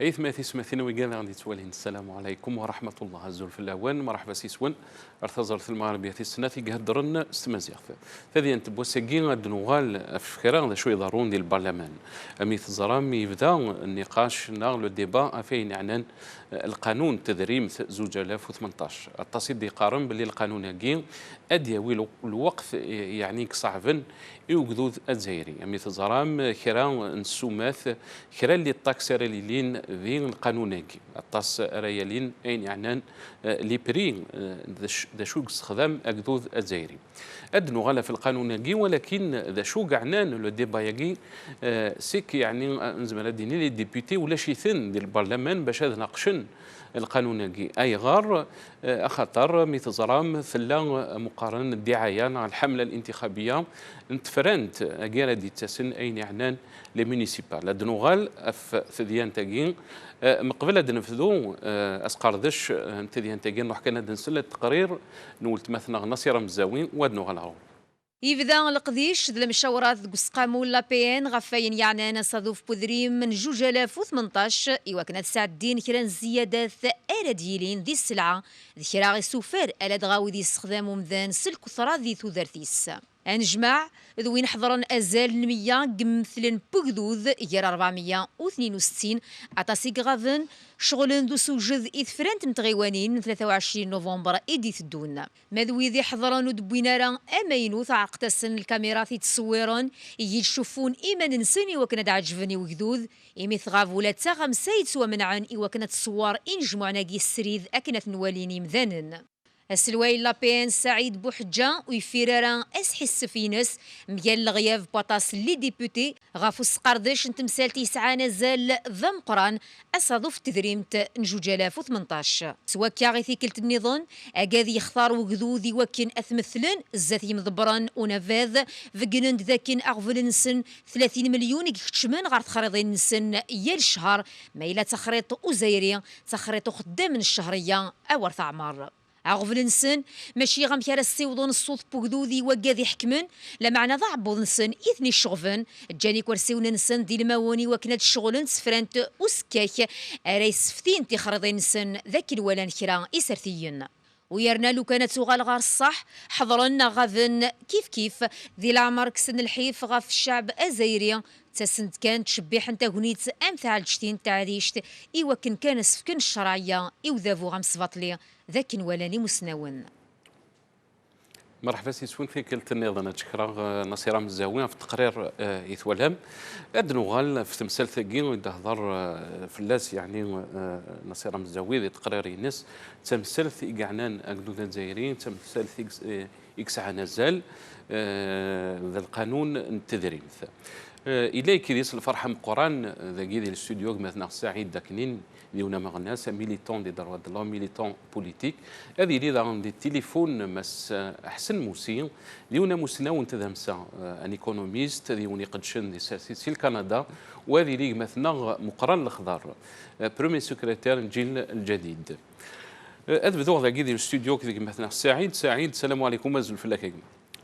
أيث ما تسمثين وقال غادي توالين السلام عليكم ورحمة الله عز وجل. الأوان مرحبا سيسون ارتزرت المغربية السنة يقدرن استمازيغ فهذه أنت بوساقين غاد نوغال فكرة هذا شو يضرون ديال البرلمان أمي تزرام يبدا النقاش ناغ لو ديبا فين يعني القانون التدريم 2018 التصيد دي قارن باللي القانون هاكي أدياوي الوقت يعني صعبا يوجدود الجزائري أمي تزرام كرا نسوماث كرا اللي الطاكس ريالين ذي القانون هاكي الطاس ريالين أين يعني لي بري ذا شو استخدام أجدود الجزائري أدنو غلا في القانون هاكي ولكن ذا شو قعنان لو ديبا هاكي سيك يعني نزمل الديني لي ديبيتي ولا شي ثن ديال البرلمان باش هذا ناقشن القانون هاكي أي غار أخطر ميتزرام ثلا مقارنة الدعاية على الحملة الانتخابية نتفرنت أجيرا دي تسن أين يعنان لي مونيسيبال أدنوغال في ديان تاكين مقبل هاد نفذو اسقاردش انت ديان تاكين نروح كان هاد نسل التقرير نولت مثلا نصير مزاوين وادنوغال هاو يبدا القديش ذ المشاورات قسقامو لا بي ان غفاين يعني انا صادوف بودريم من 2018 ايوا كانت ساعدين كرا زيادات ديالين دي السلعه ذكرا غي سوفر الا دغاوي دي استخدام مذان سلك ثرا ذي ثوذرتيس انجمع ذوين حضرن ازال 100 قمثلن بوغدوذ يرى 462 عطاسي غافن شغلن دو سوجذ إثفرانت متغيوانين 23 نوفمبر إدي تدون ماذوي ذي حضران ودبوينارا أمينو تعقتسن الكاميرا في تصويرن يشوفون إيمان نسني وكنا عجبني وجدود إمي ثغاف ولا تاغم سيد سوا منعن إوا كانت تصوار إن جمعنا جي السريذ أكنت نواليني مذانن السلواي لابين سعيد بوحجة ويفيرارا اسحس فينس ميال الغياب باطاس لي ديبوتي غافو السقردش نتمسالتي سعى نزال ذم قران أصادف تدريمت نجوج 2018 سوا كاغي ثيكلت النظام أكاذي يختار وقذوذي وكن أثمثلن الزاتي مضبران ونفاذ فقنند ذاكن أغفل نسن 30 مليون يكتشمن غار تخريضين نسن يال الشهر ميلا تخريط وزيري تخريط خدام من الشهرية أورث أعمار عغفل نسن ماشي غمكار السيوضون الصوت بوغدوذي وقاذي حكمن لا معنى ضعبو نسن إثني الشغفن جاني كورسيون نسن دي المواني وكنات الشغل سفرانت وسكاك أريس فتين تخرضين نسن ذاك الولان كرا إسرثيين ويرنا لو كانت غال غار الصح حضرنا غاذن كيف ذي العمر كسن الحيف غاف الشعب الجزائري تسنت كانت تشبيح انت غنيت امثال جتين تعريشت ايوا كان سفكن الشرعيه يوذافو غمس بطلي ذاك ولاني مسنون مرحبا سيسون في كلت النظام تشكرا نصيرة مزاوين في التقرير يثولهم أدنوغال في تمثال ثقين ويدهضر في اللاس يعني نصيرة مزاوي ذي تقرير الناس تمثال في إقعنان أقدود الجزائريين تمثال في إكسع نزال ذا القانون التدريم إليك يديس الفرحة مقران ذا جيدي الاستوديو مثلا سعيد داكنين ديونا مغناس ميليتون دي دروات الله ميليتون بوليتيك هذه اللي دارن دي تليفون مس احسن موسي ديونا مسناون تذمسا ان ايكونوميست ديوني قدشن دي سي كندا وهذه اللي مثلا مقران الخضر برومي سكرتير الجيل الجديد ادبدو ذا جيدي الاستوديو كذا مثلا سعيد السلام عليكم ازول فلاك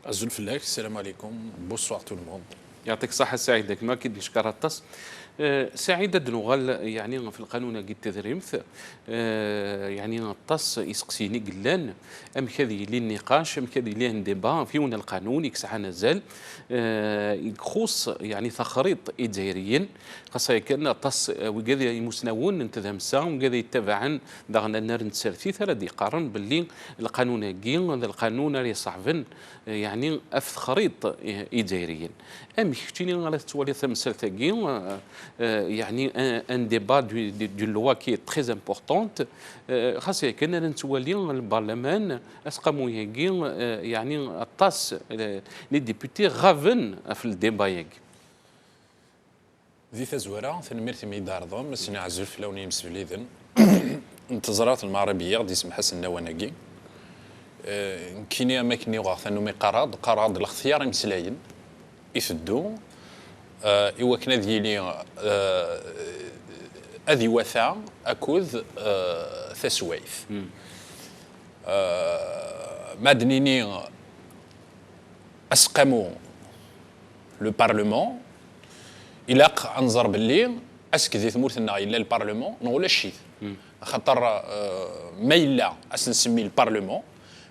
ازول فلاك السلام عليكم بونسوار تو الموند يعطيك الصحة سعيد ما كي نشكر التص سعيد الدنوغال يعني في القانون قد تدريمث يعني التص يسقسيني قلان ام كذي لي النقاش ام كذي لي ديبا فيون القانون يكسح نزال يخص يعني تخريط الجزائريين خاصة كان التص وكذا مسنون انتذمسا وكذا يتبعن دغنا النار نتسالثي ثلاث يقارن باللي القانون كين هذا القانون اللي صعبن يعني اف خريط الجزائريين ام كتيني على تولي تمثال تاكين يعني ان ديبا دو لوا كي تري امبورطونت خاصة كنا نتولي البرلمان اسقامو ياكي يعني الطاس لي ديبوتي غافن في الديبا ياكي ذي تزورا ثنميرتي ميدار ضم سنع عزف لوني مسفليذن انتظرات المغربية دي اسم حسن نواناكي كيني اماكن غاث انه مي قراض الاختيار مسلاين يفدو إوا كنا ديالي أذي وثا أكوذ ثسويف مادنيني أسقمو لو بارلمون إلا أنظر باللي اسك ذي ثمورتنا الا البارلمون ولا الشيت خاطر ما الا نسمي البارلمون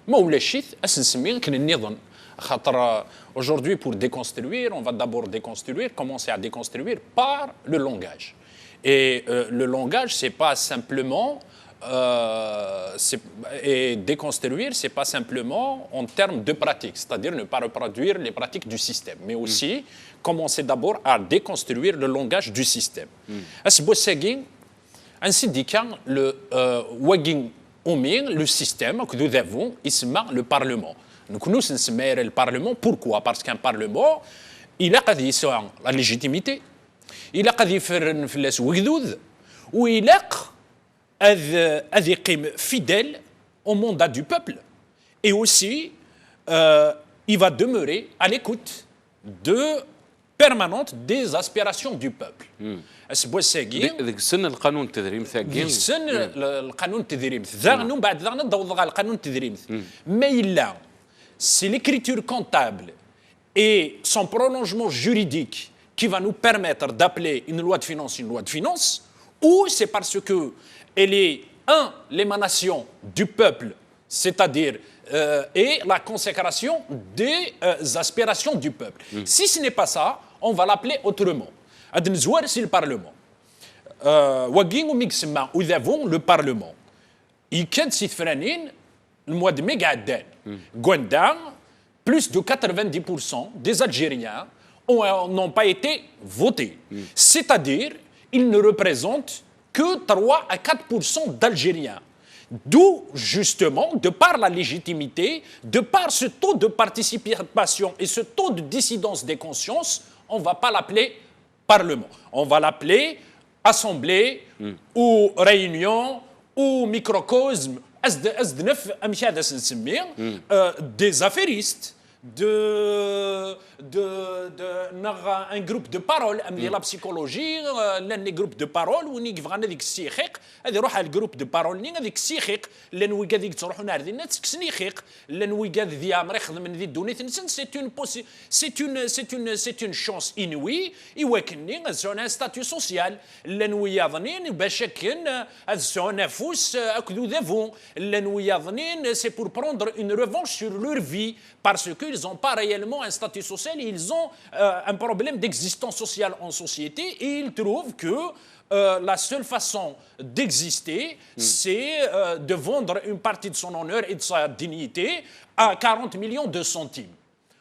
ما ولا الشيت نسمي كن النظام خاطر aujourd'hui pour déconstruire on va d'abord déconstruire commencer à déconstruire par le langage et le langage c'est pas simplement et déconstruire, c'est pas simplement en termes de pratique, c'est-à-dire ne pas reproduire les pratiques du système, mais aussi commencer d'abord à déconstruire le langage du système. Ainsi dit, le système que nous avons, il se marque le Parlement. Donc nous, c'est le Parlement. Pourquoi? Parce qu'un Parlement, il a la légitimité, il a ou il a fidèle au mandat du peuple et aussi il va demeurer à l'écoute permanente des aspirations du peuple. ذيك السن القانون التدريم ثاقين السن القانون التدريم ذاغنو بعد ذاغنا ضوض على القانون التدريم ما إلا c'est l'écriture comptable et son prolongement juridique qui va nous permettre d'appeler une loi de finances ou c'est parce que elle est, l'émanation du peuple, c'est-à-dire et la consécration des aspirations du peuple. Si ce n'est pas ça, on va l'appeler autrement. C'est le Parlement. Nous avons le Parlement. Il y a le mois de mai, plus de 90% des Algériens n'ont pas été votés. C'est-à-dire, ils ne représentent que 3 à 4% d'Algériens. D'où, justement, de par la légitimité, de par ce taux de participation et ce taux de dissidence des consciences, on ne va pas l'appeler Parlement. On va l'appeler Assemblée ou Réunion ou microcosme des affairistes, un groupe de parole la psychologie les groupes de parole ونيك فغانا ديك السيخيق هذه روح الجروب دو بارول نين هذيك السيخيق لان ويكا ديك تروحوا نار دينا تسكسنيخيق لان ويكا ذي امر يخدم ذي دونيت نسن c'est une chance inouïe يوكني زون ان ستاتيو سوسيال لان ويا ظنين باش كن زون نفوس اكدو ذافون لان ويا ظنين c'est pour prendre une revanche sur leur vie parce qu'ils n'ont pas réellement un statut social, ils ont un problème d'existence sociale en société et ils trouvent que la seule façon d'exister, c'est de vendre une partie de son honneur et de sa dignité à 40 millions de centimes.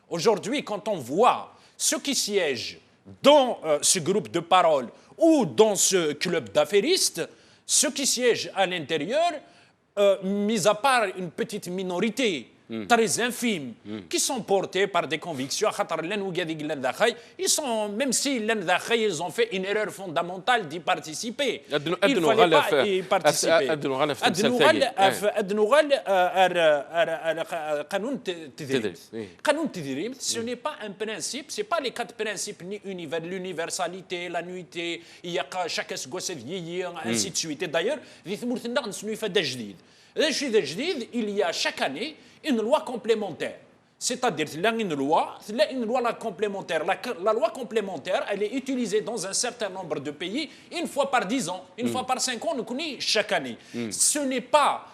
Aujourd'hui, quand on voit ceux qui siègent dans ce groupe de parole ou dans ce club d'affairistes, ceux qui siègent à l'intérieur, mis à part une petite minorité, très infimes, qui sont portés par des convictions. Ils sont, même si ils ont fait une erreur fondamentale d'y participer. Il ne fallait pas y participer. Ce n'est pas un principe, ce n'est pas les 4 principes, ni l'universalité, la nuité, chaque ainsi de suite. Et d'ailleurs, il y a chaque année une loi complémentaire. C'est-à-dire une loi complémentaire. La loi complémentaire, elle est utilisée dans un certain nombre de pays une fois par 10 ans, une fois par 5 ans, nous connaissons chaque année. Ce n'est pas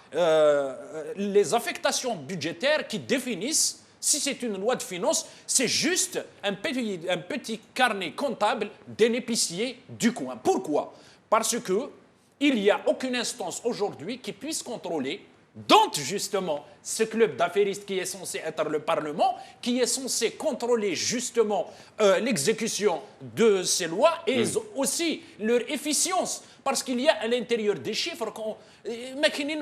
les affectations budgétaires qui définissent si c'est une loi de finances, c'est juste un petit carnet comptable d'un épicier du coin. Pourquoi? Parce qu'il n'y a aucune instance aujourd'hui qui puisse contrôler dont justement ce club d'affairistes qui est censé être le Parlement, qui est censé contrôler justement l'exécution de ces lois et aussi leur efficience. Parce qu'il y a à l'intérieur des chiffres,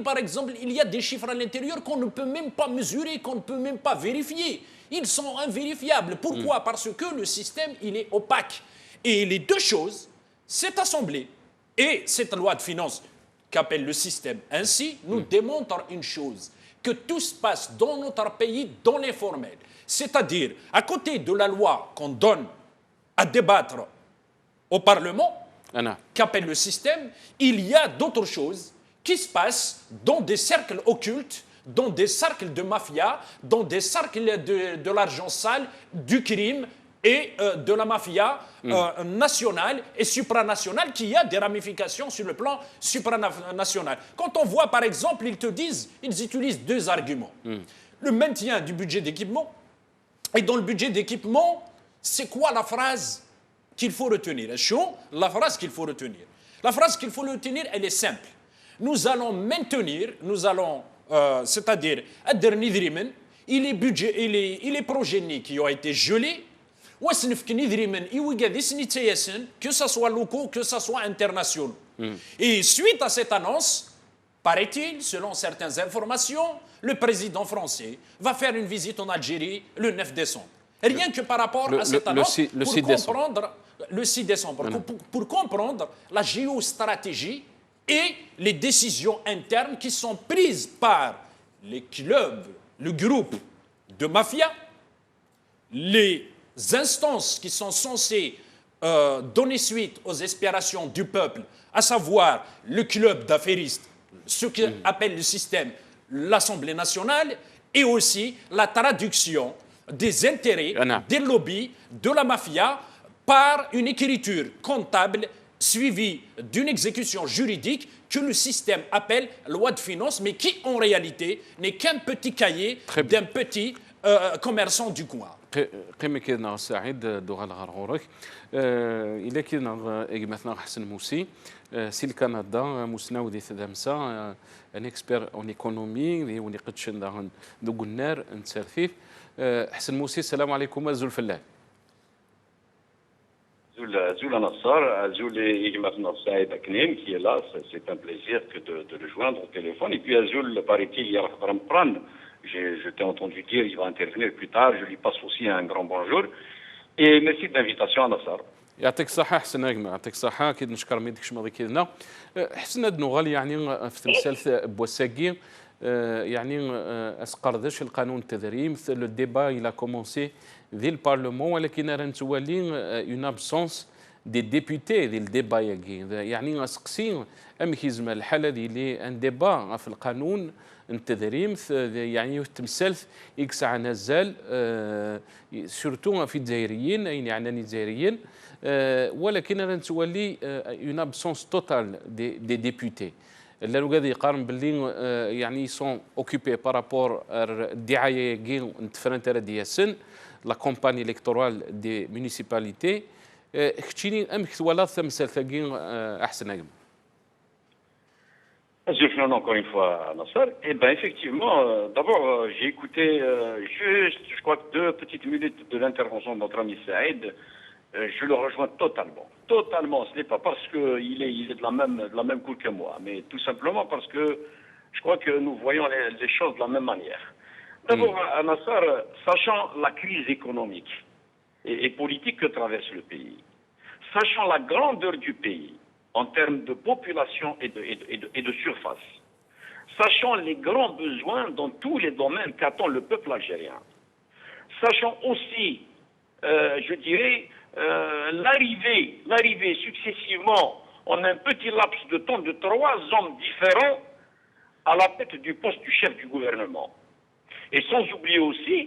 par exemple, il y a des chiffres à l'intérieur qu'on ne peut même pas mesurer, qu'on ne peut même pas vérifier. Ils sont invérifiables. Pourquoi? Parce que le système, il est opaque. Et les deux choses, cette assemblée et cette loi de finances, qu'appelle le système. Ainsi, nous démontrons une chose, que tout se passe dans notre pays dans l'informel. C'est-à-dire, à côté de la loi qu'on donne à débattre au Parlement, qu'appelle le système, il y a d'autres choses qui se passent dans des cercles occultes, dans des cercles de mafia, dans des cercles de l'argent sale, du crime, et de la mafia nationale et supranationale qui a des ramifications sur le plan supranational. Quand on voit, par exemple, ils utilisent deux arguments. Le maintien du budget d'équipement, et dans le budget d'équipement, c'est quoi la phrase qu'il faut retenir? La phrase qu'il faut retenir. La phrase qu'il faut retenir, elle est simple. Nous allons maintenir, c'est-à-dire, il est progénies qui ont été gelés, que ce soit locaux, que ce soit internationaux. Et suite à cette annonce, paraît-il, selon certaines informations, le président français va faire une visite en Algérie le 9 décembre. Rien que par rapport à cette annonce, le 6 décembre, pour comprendre la géostratégie et les décisions internes qui sont prises par les clubs, le groupe de mafia, les instances qui sont censées donner suite aux aspirations du peuple, à savoir le club d'affairistes, ce qu'on appelle le système, l'Assemblée nationale, et aussi la traduction des intérêts, des lobbies, de la mafia, par une écriture comptable suivie d'une exécution juridique que le système appelle loi de finances, mais qui en réalité n'est qu'un petit cahier d'un petit commerçant du coin. قيمة كيدنا سعيد دوغا الغرغورك إلا كيدنا إجمثنا حسن موسي سي الكندا مسناو دي ثدامسا ان اكسبير اون ايكونومي اللي وني قدشن دوغ النار نتسرفيف حسن موسي السلام عليكم أزول فلاح Zoul Nassar, Zoul Igmatna Saïd Aknem qui est là, c'est un plaisir que de le joindre au téléphone. Et puis Zoul, paraît-il, il va me prendre. Je t'ai entendu dire qu'il va intervenir plus tard. Je lui passe aussi un grand bonjour. Et merci de l'invitation à Nassar. يعطيك الصحة حسن أجمع يعطيك الصحة أكيد نشكر ميدك شماضي كيدنا حسن هاد نغال يعني في تمثال بوساكي يعني أسقردش القانون التدريم لو ديبا إلى كومونسي ذي البارلمون ولكن راه نتولي اون ابسونس دي ديبوتي ديال الديبا يعني اسقسي ام كيزما الحاله ديالي ان ديبا في القانون التدريم يعني تمثال يكسع نزال سورتو في الجزائريين يعني الجزائريين ولكن راه نتولي اون ابسونس توتال دي ديبوتي اللي قاعد يقارن باللي يعني سون اوكوبي بارابور الدعايه كي نتفرنت ديال السن la campagne électorale des municipalités. Encore une fois, Nassar. Eh bien, effectivement, d'abord, j'ai écouté juste, je crois, 2 petites minutes de l'intervention de notre ami Saïd. Je le rejoins totalement. Totalement. Ce n'est pas parce qu'il est de la même cour que moi, mais tout simplement parce que je crois que nous voyons les choses de la même manière. D'abord, Nassar, sachant la crise économique et politique que traverse le pays, sachant la grandeur du pays en termes de population et de surface, sachant les grands besoins dans tous les domaines qu'attend le peuple algérien, sachant aussi, je dirais, l'arrivée successivement en un petit laps de temps de 3 hommes différents à la tête du poste du chef du gouvernement. Et sans oublier aussi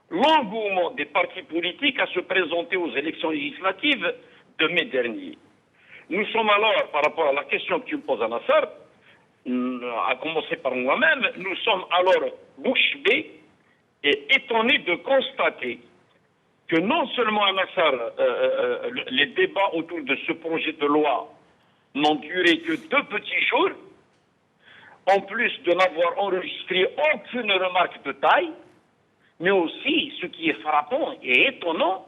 l'engouement des partis politiques à se présenter aux élections législatives de mai dernier. Nous sommes alors, par rapport à la question que tu me poses à Nassar, à commencer par moi-même, nous sommes alors bouche bée et étonnés de constater que non seulement à Nassar, les débats autour de ce projet de loi n'ont duré que 2 petits jours, en plus de n'avoir enregistré aucune remarque de taille, mais aussi, ce qui est frappant et étonnant,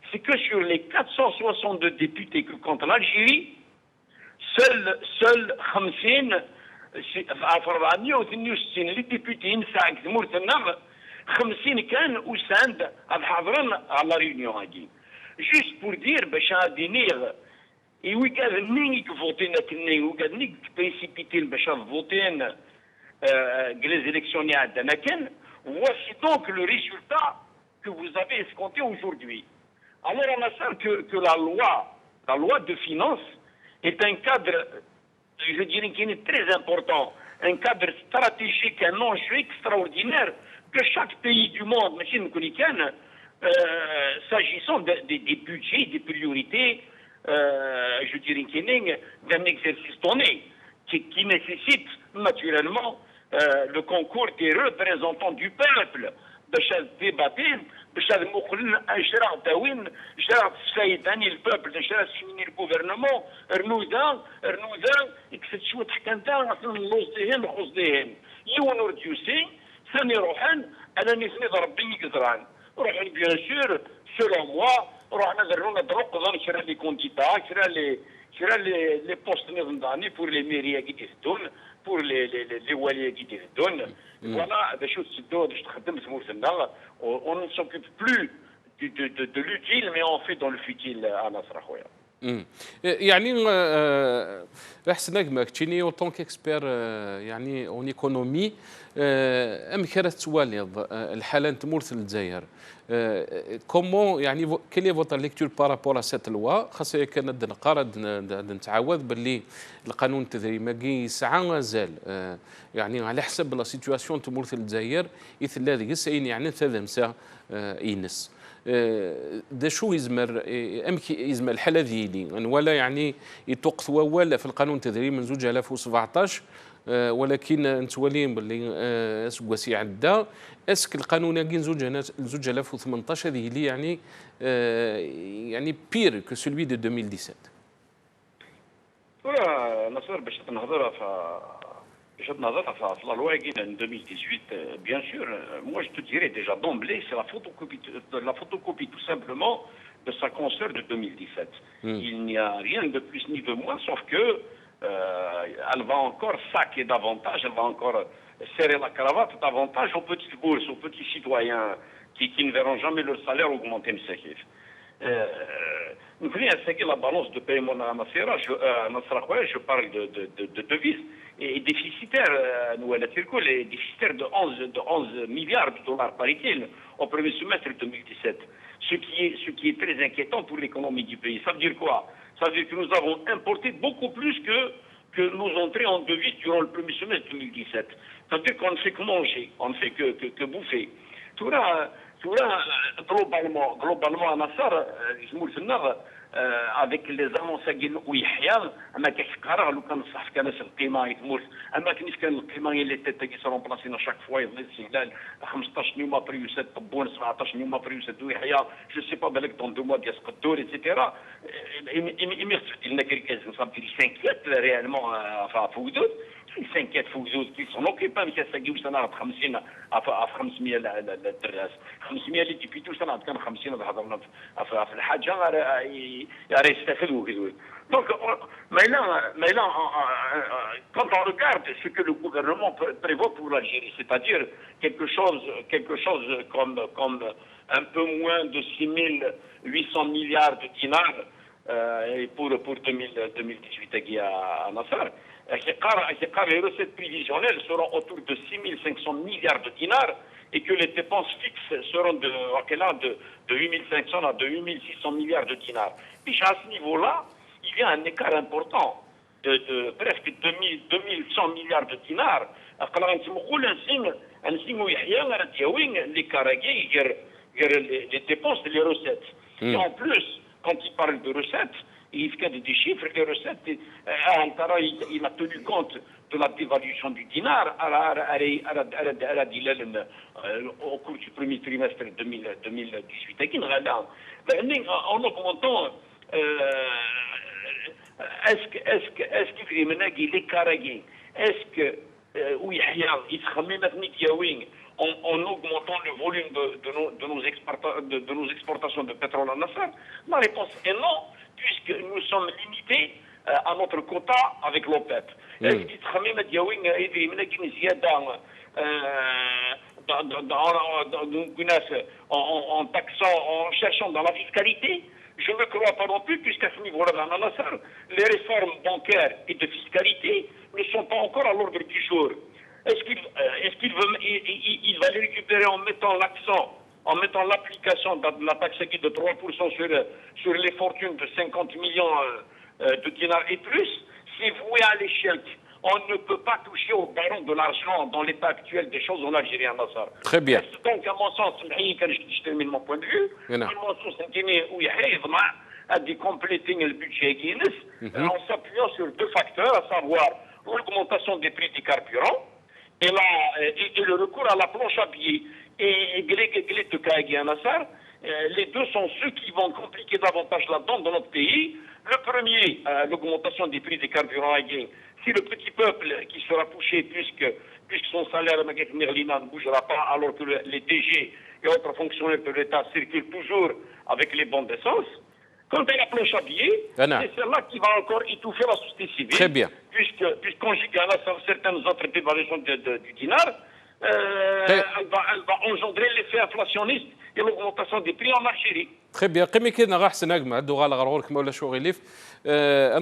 c'est que sur les 462 députés que compte l'Algérie, seuls 50 les députés à la réunion. Juste pour dire, et oui, il y a des précipité les élections. Voici donc le résultat que vous avez escompté aujourd'hui. Alors, on a ça que la loi de finances est un cadre, je dirais, qui est très important, un cadre stratégique, un enjeu extraordinaire que chaque pays du monde, s'agissant des budgets, des priorités, je dirais d'un exercice donné, qui nécessite naturellement le concours des représentants du peuple. باش ديباتين باش هذا مخلن اشراع داوين اشراع سيداني البابل اشراع سيني الجوفرنمون رنودا يكسد شويه حكانتا اصلا اللوز ديهن الخوص ديهن يون رديوسي ثاني روحان انا نسني ربي يقدران روحان بيان سور سولون موا روحنا درنا دروق ظن شرا لي كونديتا شرا لي بوست نظام بور لي ميريا كي تهدون pour les waliers qui donnent. Voilà des choses on ne s'occupe plus de l'utile, mais on fait dans le futile à Nasra Khoya. يعني احسن نجمك تشيني اوتون كيكسبير يعني اون ايكونومي ام كرات تواليض الحاله نتمورث الجزائر كومون يعني كيلي فوتر ليكتور بارابور ا سيت لوا خاصه كان نقارد نتعاود باللي القانون التدريبي ماكي يسعى مازال يعني على حسب لا سيتواسيون تمورث الجزائر يثلا ذيك يعني تذمسا ينس دا شو يزمر امكي يزمر الحاله ذيلي ولا يعني يتوقف ولا في القانون التدريبي من 2017 ولكن نتولين باللي سكواسي عدا اسك القانون كاين 2018 هذه اللي يعني بير كو سولوي دو 2017 ولا نصير باش نهضر في la loi en 2018, bien sûr, moi je te dirais déjà d'emblée, c'est la photocopie tout simplement de sa consoeur de 2017. Il n'y a rien de plus ni de moins, sauf que elle va encore saquer davantage, elle va encore serrer la cravate davantage aux petites bourses, aux petits citoyens qui ne verront jamais leur salaire augmenter. Nous venons la balance de paiement à Nasra, je parle de devises et déficitaire, nous les déficitaires de 11 milliards de dollars par itil au premier semestre 2017, ce qui est très inquiétant pour l'économie du pays. Ça veut dire quoi? Ça veut dire que nous avons importé beaucoup plus que nos entrées en devises durant le premier semestre 2017. Ça veut dire qu'on ne fait que manger, on ne fait que bouffer. Tout là, globalement, à Nassar, avec les annonces ويحيى اما كيفكر لو كان صح كان القيمه يتموت اما كان القيمه هي اللي تيسرون بلاصينا شاك فوا يظل الاستهلال 15 يوم بريوسات طبون 17 يوم بريوسات ويحيى جو سي با بالك دون دو موا ديال قدور ايتترا لنا كركاز نصاب ديال 5 réellement في ودود 5 فوزوز qui sont occupés mais ça جيو سنه 50 في 500 الدراس 500 اللي ديبيتو سنه كان 50 هضرنا في الحاجه راه يستفدوا كذا. Donc, mais là, quand on regarde ce que le gouvernement prévoit pour l'Algérie, c'est-à-dire quelque chose comme un peu moins de 6 800 milliards de dinars pour 2018 à Nasser, les recettes prévisionnelles seront autour de 6 500 milliards de dinars et que les dépenses fixes seront de 8 500 à 8 600 milliards de dinars. Puis à ce niveau-là, il y a un écart important de presque 2100 milliards de dinars. Les dépenses et les recettes. Et en plus, quand il parle de recettes, il fait des chiffres, les recettes, il a tenu compte de la dévaluation du dinar au cours du premier trimestre 2018. En augmentant, est-ce qu'il est carré? Est-ce que en augmentant le volume de nos exportations de pétrole en Nasser? La réponse est non, puisque nous sommes limités à notre quota avec l'OPEP. Est-ce en taxant, en cherchant dans la fiscalité? Je ne crois pas non plus, puisqu'à ce niveau-là, dans Nasser, les réformes bancaires et de fiscalité ne sont pas encore à l'ordre du jour. Est-ce qu'il va les récupérer en mettant l'application de la taxe de 3% sur les fortunes de 50 millions de dinars et plus? C'est voué à l'échec. on ne peut pas toucher au baron de l'argent dans l'état actuel des choses en Algérie, Nassar. Très bien. Donc, à mon sens, je termine mon point de vue, à mon sens, à compléter le budget Guinness en s'appuyant sur deux facteurs, à savoir l'augmentation des prix des carburants et le recours à la planche à billets. Et les deux sont ceux qui vont compliquer davantage la donne dans notre pays. Le premier, l'augmentation des prix des carburants à gain. Si le petit peuple qui sera touché puisque son salaire ne bougera pas alors que les DG et autres fonctionnaires de l'État circulent toujours avec les bons d'essence. Quant à la planche à billets, c'est celle-là qui va encore étouffer la société civile. Très bien. Puisqu'on giga certaines autres dévaluations du dinar, elle va engendrer l'effet inflationniste et l'augmentation des prix en Algérie. Très bien. قيمة كنا راح سنجمع دوغا الغرور كما ولا شو غيليف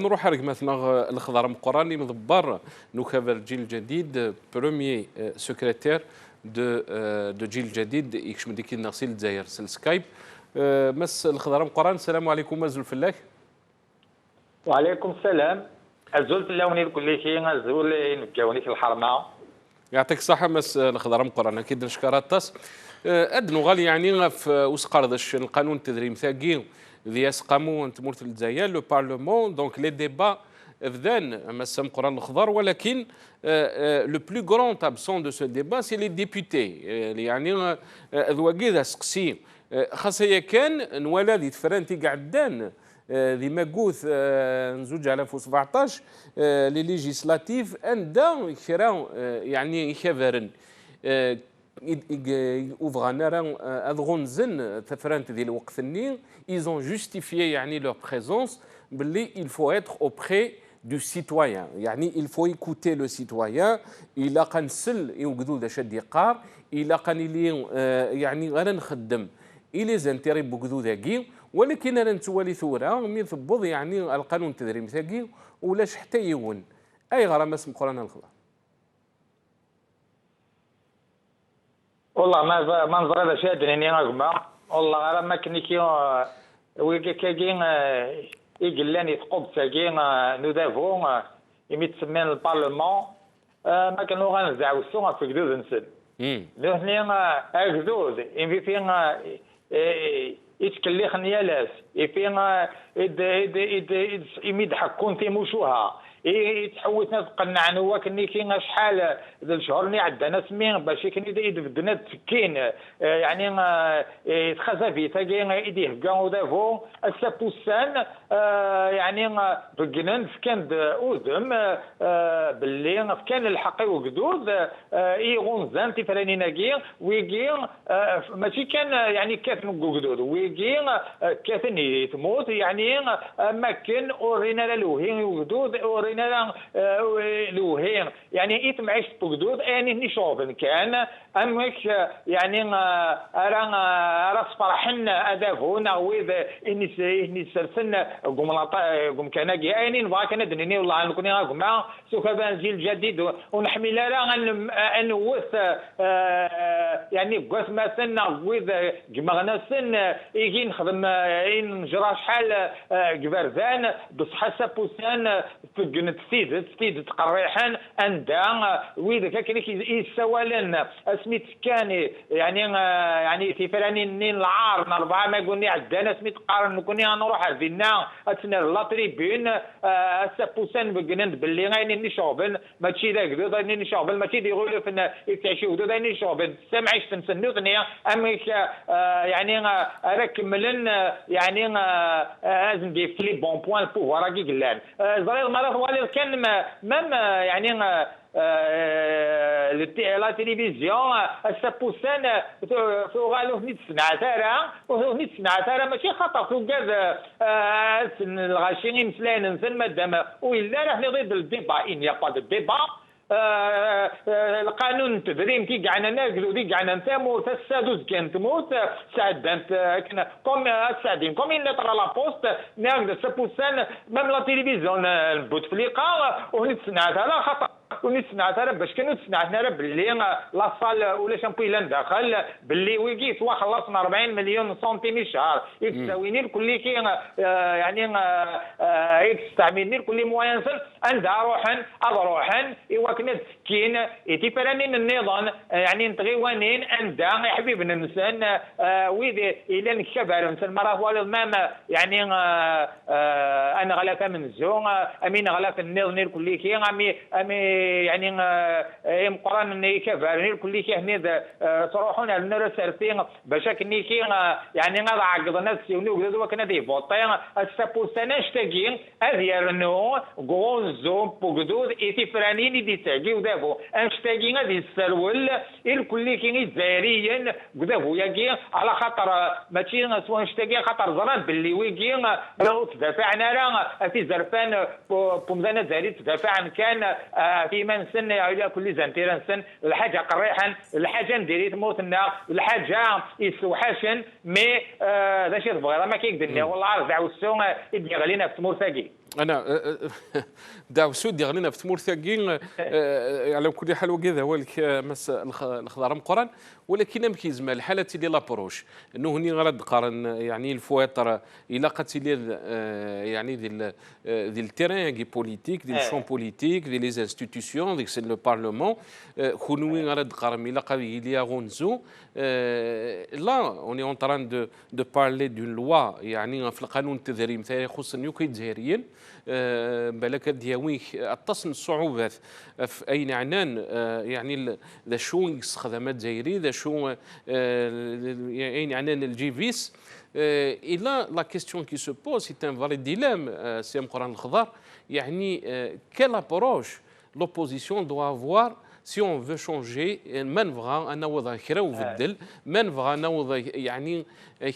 نروح رقم مثلا الخضر مقراني مضبر نكافر الجيل الجديد بروميي سكرتير دو جيل جديد يكشم ديكي نغسيل الجزائر سكايب مس الخضر مقران. السلام عليكم أزول فلاك. وعليكم السلام. أزول فلاوني كل شيء أزول نكاوني في الحرمة. يعطيك الصحة مس الخضر مقران أكيد نشكرات تاس أدنو غالي يعني في وسقردش القانون التدريم ثاقي ذي أسقامو أنت مورت الجزائر لو بارلمون دونك لي ديبا فذان مس مقران الخضر ولكن لو بلو غران ابسون دو سو ديبا سي لي ديبوتي يعني ذواقي ذا سقسي خاصة كان نوالا ذي تفرانتي قعدان ذي ماكوث نزوج 2017 لي ليجيسلاتيف اندا كرا يعني كافرن وفغانا راه اذغونزن تفرانت ذي الوقت الني ils ont justifié يعني leur présence باللي il faut être auprès du citoyen يعني il faut écouter le citoyen إلا قنسل يوجدوا ذا شد يقار إلا قنيلي يعني غير نخدم إلي زنتيري بوجدوا ذاكي ولكن انا نتوالي ثوره مي ثبض يعني القانون التدريم ثاقي ولاش حتى يون اي غرام اسم قرانا الخضر. والله ما نظر هذا شادني غما والله غير ما كني كي ويكي كاين يقلاني تقود ثاقي نو دافو يمي تسمين البارلمون ما كانوا غنزعوا السوق في قدود نسل هني اكدود يمي فين يتكلي خنيالاس يفين يمدحك كون تيموشوها يتحوسنا تقنع نوا كني كاين شحال ذا الشهور ني عندنا سمين باش كني يدبدنا تسكين يعني يتخزى في تاكين يديه كاع دافو السابوسان يعني بقنا سكند اودم باللي كان الحق وقدود يغونزان تفرانينا كي ويكي ماشي كان يعني كاف وقدود ويكي كاثني تموت يعني ما كان اورينا لوهين وقدود اورينا لوهين يعني إثم عيش بقدود أنا نشوفن كان أمك يعني راس فرحنا أدافونا وإذا إني سرسنا قم كان جي أني نبغى كنا دنيني والله نكوني غما سوف بنزيل جديد ونحمل لا أن وث يعني قوس ما سنة وإذا جمعنا سن يجي نخدم نجرى شحال جبرزان بصحة سابوسان في تفيد تقريحا اندا وإذا كان يسوالن اسميت كان يعني في فراني نين العار نربعه ما قلني عندنا سميت قارن كوني نروح فينا اتنا لا تريبين السابوسان بقنند باللي غادي نشوفن ماشي ذاك ذا نشوفن ماشي يقولوا فينا يتعشوا ذا نشوفن سامعيش تنسنو ثنيا امك يعني راكملن يعني لازم دي في لي بون بوين بوفوار راكي قلان الزرير مرات والي كان مام يعني لا تلفزيون السابوسان فوغالو نيت سنعتارا ونيت سنعتارا ماشي خطر توكاد الغاشيين مسلان نسن مادام وإلا راح نضيد الديبا إن يا با الديبا القانون التدريم كي قعنا ناكلو دي قعنا نتامو تسادوز كان تموت سعدانت كنا كوم سعدين كوم إلا ترى لا بوست ناكل سابوسان مام لا تلفزيون نبوت فليقا ونيت سنعتارا خطر ونسمع ترى باش كانوا تسمعنا راه باللي لا صال ولا شامبيلان داخل باللي ويكي سوا خلصنا 40 مليون سنتيم الشهر يتساويني الكل كي يعني يستعملني الكل موان عندها روحا ايوا كنا تسكين يتفرانين النظام يعني نتغيوانين عندها حبيبنا الانسان ويدي الى نكبر مثل ما راه والو مام يعني انا غلاف من زون امين غلاف النظام الكل كي امي يعني مقران يكبرني الكل كي هنا تروحون لنا رسالتين باش كني كي يعني عقدنا نفسي ونقول كنا دي فوطين السابوسانا اشتاقين اديرنو غونزو بوغدود ايتفرانيني دي تاقي ودافو اشتاقين هذه السرول الكل كي زاريا ودافو ياكي على خاطر ماشي سوا اشتاقين خاطر زران باللي ويكي لو تدافعنا راه في زرفان بومزانا زاري تدافع كان في من سن على كل زنتيران سن الحاجه قريحا الحاجه نديريت موتنا الحاجه يسوحاشن مي ذا شي تبغي ما كيقدرني والله عارف دعوسو يدي غالينا في تمور ثاقي انا دعوسو يدي غالينا في تمور ثاقي على كل حال وكذا هو مس الخضار مقرن ولكن ما كيزما الحاله اللي لابروش انه هني غرد قارن يعني الفواتر الى قتل يعني ديال التيران بوليتيك ديال الشون بوليتيك ديال لي انستيتيسيون ديك لو بارلمون خنوي غرد قارن الى قضيه ليا غونزو لا اون اون تران دو بارلي دون لوا يعني في القانون التدريب مثلا يخص النيوكي الجزائريين بالك دياوي اتصل الصعوبات في اين عنان يعني ذا شو خدمات جزائري ذا شو اين عنان الجيفيس et là la question qui se pose c'est un vrai dilemme c'est مقران الخضر يعني quelle approche l'opposition doit avoir si on veut changer ما نبغى نوض كرا وبدل ما نبغى نوض يعني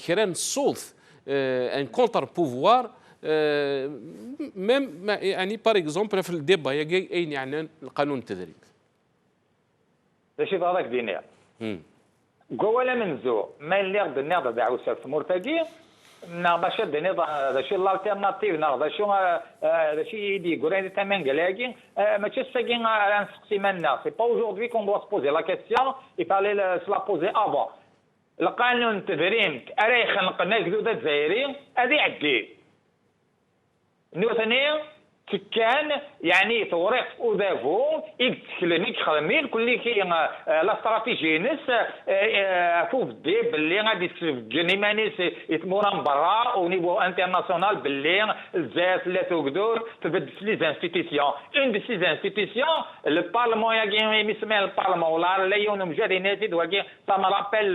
كرا نصوص ان كونتر بوفوار ميم يعني باغ اكزومبل في الديبا يا اين يعني القانون التدريب شي هذاك دينيا قولا منزو ما اللي غد النهضه دعوه سالف مرتقي باش هذا شي الالتيرناتيف هذا شو هذا شي يدي يقول تمام قلاقي ماشي ساكي نسقسي منا سي با اوجوردي كون دوا سبوزي لا كيسيون يفالي سلا بوزي افون القانون التدريب راه يخلق الناس جدد الجزائريين هذه عدي نوثني كان يعني توريق ودافو يتكلمي خدمين كل كي لا استراتيجي نس فوف دي باللي غادي تسجلني مانيس يتمورا برا او نيفو انترناسيونال باللي الجزائر لا تقدر تبدل لي زانستيتيسيون اون دي سي زانستيتيسيون لو بارلمون يا مسمى البارلمون ولا لا يوم مجرد ناتي وكي سا ما رابيل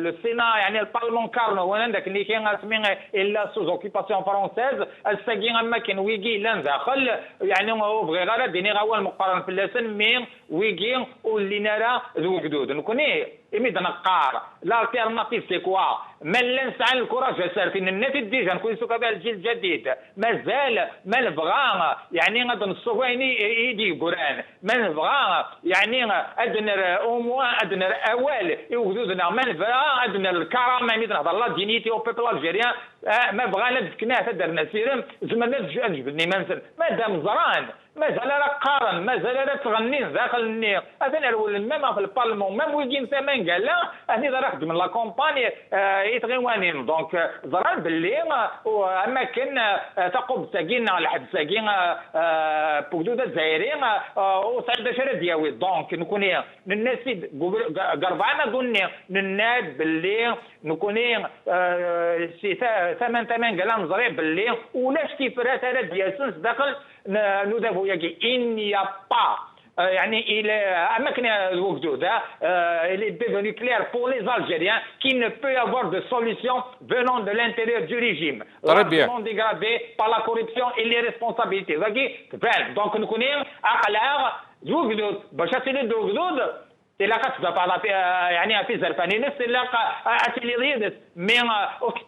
لو سينا يعني البارلمون كارنو وانا داك اللي كاين سمي الا سوز اوكيباسيون فرونسيز الساكين ما كان ويكي داخل يعني هو بغي غير ديني غوا المقارنه في اللسان مين ويجي واللي نرى ذو جدود نكوني اميد نقار الالتيرناتيف سي كوا ما نسعى الكوراج سارتين النت ديجا نكون سوكا بها الجيل الجديد مازال ما نبغى يعني غادي نصوغ يدي قران ما نبغى يعني ادنر اوموا ادنر اوال يوجدودنا ما نبغى ادنر الكرامه اميد نهضر لا دينيتي او بيبل الجيريان ما بغانا ذكناه درنا سيرم زعما نجبدني منزل مادام زران مازال راه قارن مازال راه تغني داخل النير هذا الاول ميم في البارلمون ميم ويجي ثمن قال لا هني راه خدم لا كومباني يتغيوانين دونك زران باللي اماكن تقب ساكين على حد ساكين بوكدوده الجزائريين وسعد شرا دياوي دونك نكون الناس قربانا قلنا نناد باللي نكون سي ثمن قال نزري باللي ولاش كيفرات هذا ديال داخل nous devons y aller. Il n'y a pas, il est devenu clair pour les Algériens qu'il ne peut y avoir de solution venant de l'intérieur du régime. Largement dégradé par la corruption et les responsabilités. Donc nous connaissons إلا كتبقى على يعني في زرفاني نفس إلا أتلي ضيدت من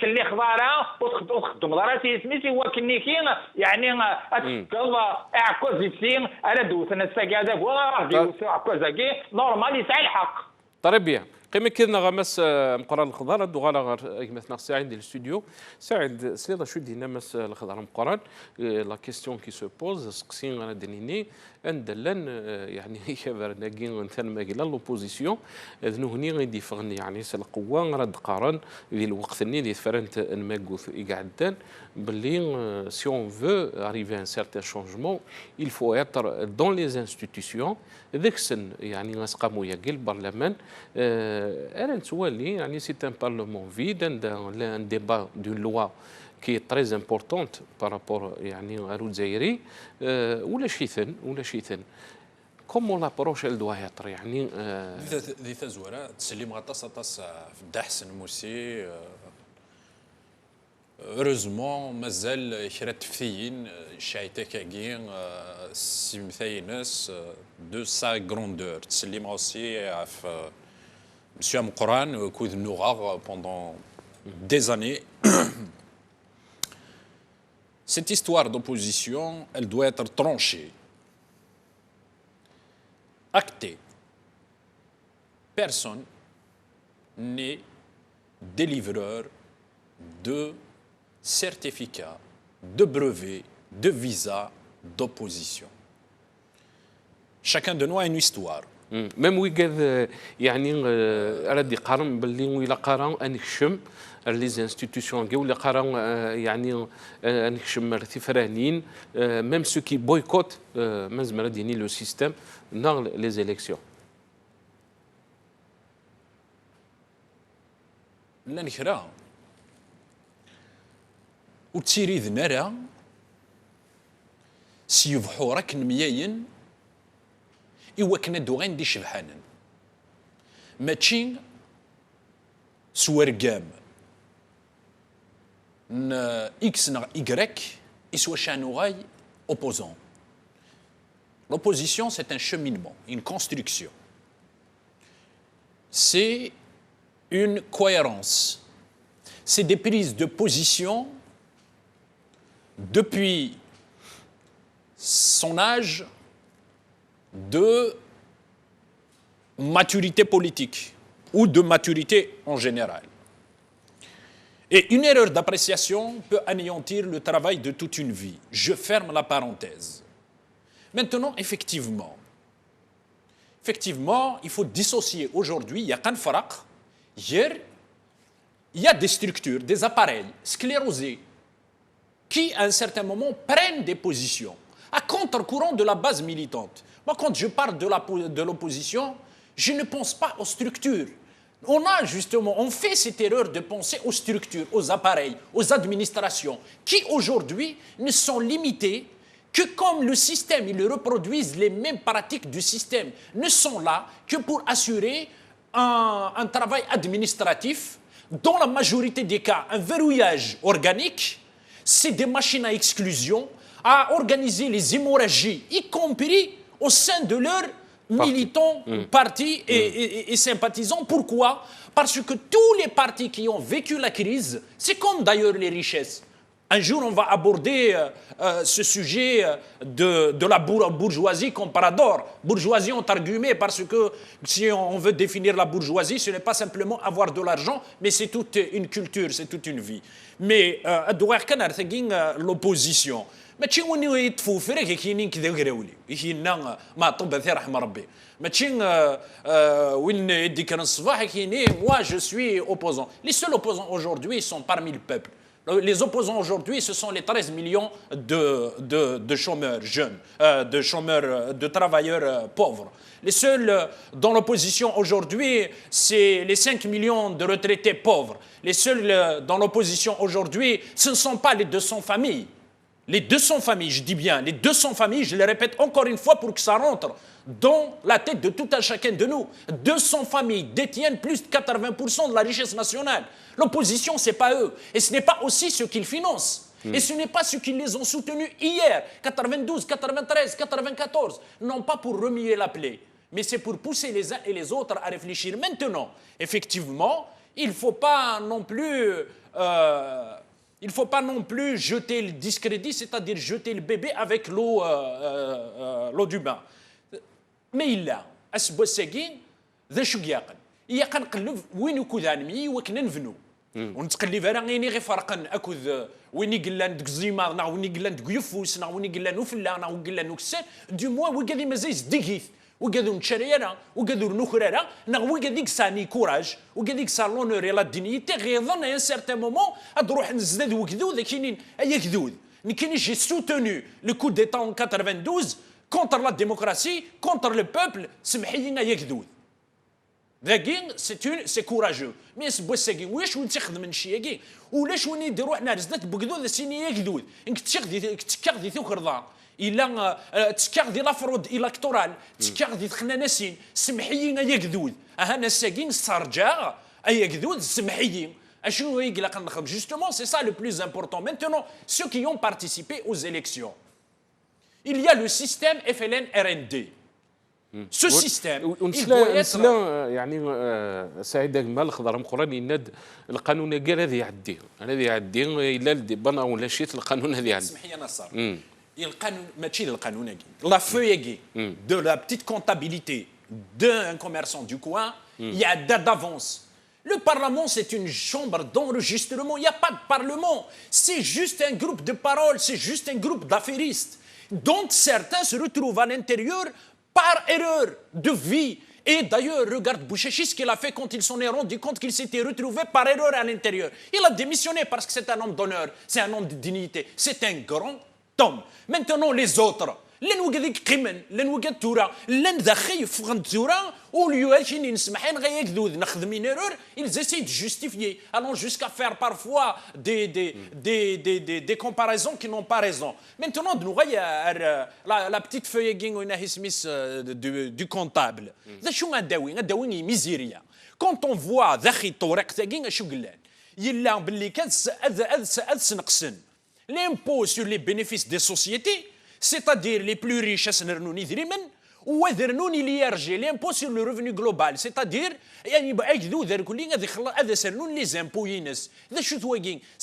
اللي خضارة وتخدم ضراسي سميتي هو كنيكين يعني أتكلم أعكوز يسين أنا دوثنا السجادة وغادي يوسع أعكوز كي نورمال يسعى الحق. طريب بيان قيمة كنا غمس مقران الخضار دوغالا مثلا ساعد ديال الاستوديو ساعد سليضه شو دينا مس الخضار مقران لا كيستيون كي سو بوز سقسين انا دنيني اندلن يعني هي ناكين مثلا ما قال لوبوزيسيون ذنو هني غيدي فغني يعني القوه رد قارن ذي الوقت ني دي فرنت نماكوث يقعدان باللي سي اون فو arriver à un certain changement il faut être dans les institutions ذاك السن يعني غاسقامو ياكل البرلمان انا نتولي يعني سي ان بارلمون فيد ان ديبا دون لوا qui est très importante par rapport يعني à الجزائري ولا شي ثن كومون لابروش elle doit être يعني ذي تزورة تسليم غطاس في الدحسن موسي heureusement مازال كرا تفثيين شايته كاكين سيمثاينس دو سا غروندور تسليم اوسي في مسيو مقران كود نوغار pendant des années. Cette histoire d'opposition, elle doit être tranchée, actée. Personne n'est délivreur de certificat, de brevet, de visa d'opposition. Chacun de nous a une histoire. ميم ويقاد يعني ردي قارن باللي ويلا قارن انكشم لي انستيتيوشن كاع ولا قارن يعني انكشم ارتفرانين ميم سو كي بويكوت مازال رديني لو سيستيم نار لي زيليكسيون لا نكرا وتسيري ذنرا سيفحو راك مياين إوا كنا دو غندي شبحانا ماشي سوارقام إكس نا إيكغيك يسوى شانوغاي opposant. L'opposition, c'est un cheminement, une construction. C'est une cohérence. C'est des prises de position depuis son âge de maturité politique ou de maturité en général. Et une erreur d'appréciation peut anéantir le travail de toute une vie. Je ferme la parenthèse. Maintenant, effectivement, il faut dissocier aujourd'hui, il y a qu'un faraq, hier, il y a des structures, des appareils sclérosés qui, à un certain moment, prennent des positions à contre-courant de la base militante. Moi, quand je parle de l'opposition, je ne pense pas aux structures. On fait cette erreur de penser aux structures, aux appareils, aux administrations, qui aujourd'hui ne sont limitées que comme le système, ils reproduisent les mêmes pratiques du système, ne sont là que pour assurer un travail administratif, dans la majorité des cas, un verrouillage organique, c'est des machines à exclusion, à organiser les hémorragies, y compris au sein de leurs militants, partis et sympathisants. Pourquoi? Parce que tous les partis qui ont vécu la crise, c'est comme d'ailleurs les richesses. Un jour, on va aborder ce sujet de la bourgeoisie comparador. Bourgeoisie, on argument parce que si on veut définir la bourgeoisie, ce n'est pas simplement avoir de l'argent, mais c'est toute une culture, c'est toute une vie. Mais l'opposition. ماشي وين يطفو فريق كاينين كذا وكراولي كايننا ما طب ثي رحم ربي ماشي وين يدي كان الصباح كاينين moi je suis opposant. Les seuls opposants aujourd'hui sont parmi le peuple. Les opposants aujourd'hui, ce sont les 13 millions de chômeurs jeunes, de chômeurs, de travailleurs pauvres. Les seuls dans l'opposition aujourd'hui, c'est les 5 millions de retraités pauvres. Les seuls dans l'opposition aujourd'hui, ce ne sont pas les 200 familles. Les 200 familles, je dis bien, les 200 familles, je les répète encore une fois pour que ça rentre dans la tête de tout un chacun de nous. 200 familles détiennent plus de 80% de la richesse nationale. L'opposition, ce n'est pas eux. Et ce n'est pas aussi ceux qu'ils financent. Et ce n'est pas ceux qui les ont soutenus hier, 92, 93, 94. Non pas pour remuer la plaie, mais c'est pour pousser les uns et les autres à réfléchir. Maintenant, effectivement, il ne faut pas non plus... il ne faut pas non plus jeter le discrédit, c'est-à-dire jeter le bébé avec l'eau du bain. Mais il a, Asboussagin, ذا شو ياقن هي كنقلب وين كذانمي وكنا نفنو ونتقلب انا غير فرقا اكذ وين قلنا ندك زيما نا وين قلنا ندك يفوس نا وين قلنا نوفلا نا وين قلنا نكسان دو موا وكادي مازال زديكيث وكادو نتشريانا وكادو نخرارا نا وكاديك ساني كوراج وكاديك سا لونور لا دينيتي غيظن ان سارتان مومون تروح نزداد وكذو كاينين اي كذوذ كاين جي سوتونو لو كو ديتا 92 كونتر لا ديموكراسي كونتر لو بوبل سمحي لنا يا كذوذ ذاكين سي كوراجو مي سبوساكي واش وين تخدم من شي ولاش وين يدير روحنا رزدات بكذوذ سيني يكذوذ انك تكاغدي ثوخرضا الا تكاغدي لافرود الكتورال تكاغدي خناناسين سمحيين يكذوذ انا ساكين استرجع اي كذوذ سمحيين اشنو يقلا كنخدم جوستومون سي سا لو بلوز امبورطون مانتونون سو كي ont participé aux élections il y a le système FLN-RND. Ce système, il doit être... يعني سعيد أجمل الخضر مقرن يند القانون قال هذا يعدي إلا الدبنا ولا شيء القانون هذا يعدي. اسمح لي نصر. القانون ماشي القانون la feuille de la petite comptabilité d'un commerçant du coin, il y a date d'avance. Le Parlement, c'est une chambre d'enregistrement. Il n'y a pas de Parlement. C'est juste un groupe de parole, c'est juste un groupe d'affairistes dont certains se retrouvent à l'intérieur par erreur de vie. Et d'ailleurs, regarde Bouchéchi, ce qu'il a fait quand il s'en est rendu compte qu'il s'était retrouvé par erreur à l'intérieur. Il a démissionné parce que c'est un homme d'honneur, c'est un homme de dignité, c'est un grand homme. Maintenant, les autres, لن وقديك قمن لن وقد تورا لن دخي فغن تورا au lieu d'être نسمحين غير يكذوذ نخدم une erreur ils essaient de justifier allant jusqu'à faire parfois des comparaisons qui n'ont pas raison. Maintenant de nous la petite feuille du comptable ذا شو غداوي ميزيريا quand on voit ذاخي طورق تاكين شو قلان يلا باللي كان سنقسن l'impôt sur les bénéfices des sociétés, c'est-à-dire les plus riches, ou l'impôt sur le revenu global, c'est-à-dire les impôts.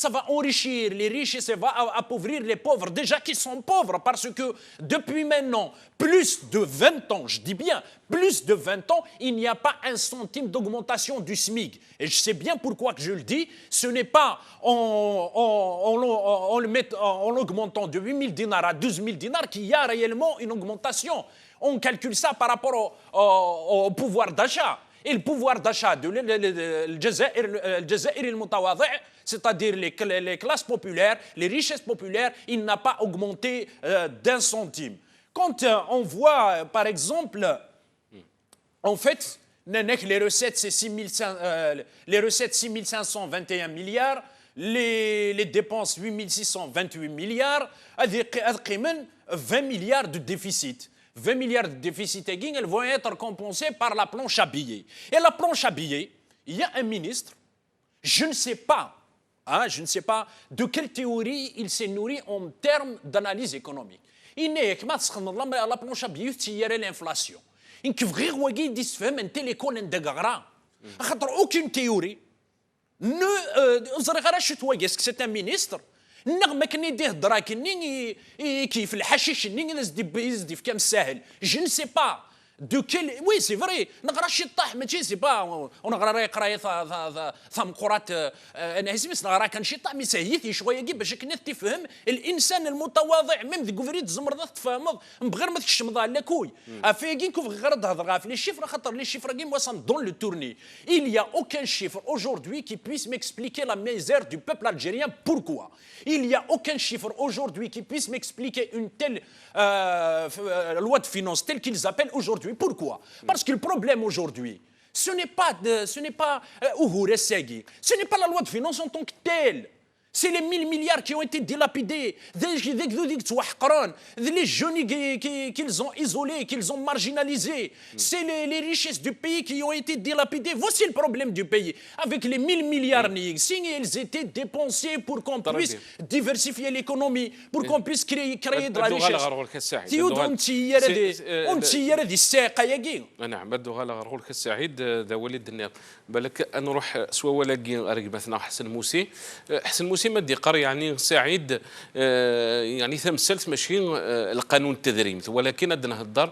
Ça va enrichir les riches et ça va appauvrir les pauvres, déjà qui sont pauvres, parce que depuis maintenant, plus de 20 ans, je dis bien, plus de 20 ans, il n'y a pas un centime d'augmentation du SMIC. Et je sais bien pourquoi que je le dis, ce n'est pas en l'augmentant de 8 000 dinars à 12 000 dinars qu'il y a réellement une augmentation. On calcule ça par rapport au pouvoir d'achat. Et le pouvoir d'achat de c'est-à-dire les classes populaires, les richesses populaires, il n'a pas augmenté d'un centime. Quand on voit, par exemple, en fait, les recettes, c'est 6521 milliards, les dépenses, 8628 milliards, 20 milliards de déficit. 20 milliards de déficit, elles vont être compensées par la planche à billets. Et la planche à billets, il y a un ministre, je ne sais pas de quelle théorie il s'est nourri en termes d'analyse économique. Il n'est que la planche à billets, c'est l'inflation. Il n'y a aucune théorie. Est-ce que c'est un ministre? Je ne sais pas de quel... Oui, c'est vrai. C'est pas... On a قرايه ثمقرات انا اسمس نغرا كان شي طاح مسهيتي شويه باش كنا تفهم الانسان المتواضع ميم ذي كوفريت زمرضه تفهمض بغير ما تكشمض لا كوي افيكين كوف غير تهضر في لي شيفر خاطر لي شيفر كي وصل دون لو تورني il y a aucun chiffre aujourd'hui qui puisse m'expliquer la misère du peuple algérien. Pourquoi? Il y a aucun chiffre aujourd'hui qui puisse m'expliquer une telle loi de finances telle qu'ils appellent aujourd'hui. Pourquoi? Parce que le problème aujourd'hui, ce n'est pas Ouhouré Segui, ce n'est pas la loi de finances en tant que telle. C'est les 1000 milliards qui ont été dilapidés, les jeunes qu'ils ont isolés, qu'ils ont marginalisés. C'est les richesses du pays qui ont été dilapidées. Voici le problème du pays. Avec les 1000 milliards, ils étaient dépensés pour qu'on puisse diversifier l'économie, pour qu'on puisse créer de la richesse. نعم بدو غالا غرغول كالسعيد ذا وليد النير بالك نروح سوا ولاقي رقبتنا حسن موسي سيما الدقار يعني سعيد يعني ثمثلت ماشي القانون التدريم ولكن عندنا نهضر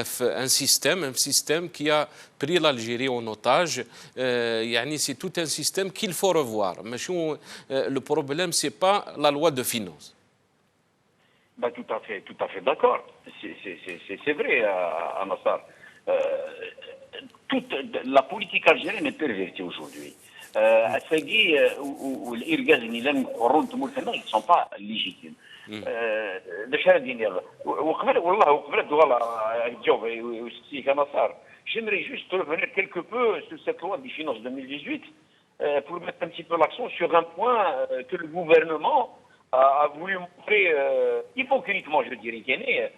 في ان سيستيم كي ا بري l'Algérie en otage يعني سي tout un système qu'il faut revoir ماشي le problème c'est pas la loi de finances. Bah, tout à fait d'accord. C'est vrai, Anassar. Toute la politique algérienne est pervertie aujourd'hui. Assagui ou l'Irgaz Nilan ils ne sont pas légitimes. J'aimerais juste revenir quelque peu sur cette loi des finances 2018 pour mettre un petit peu l'accent sur un point que le gouvernement a voulu montrer hypocritement, je dirais,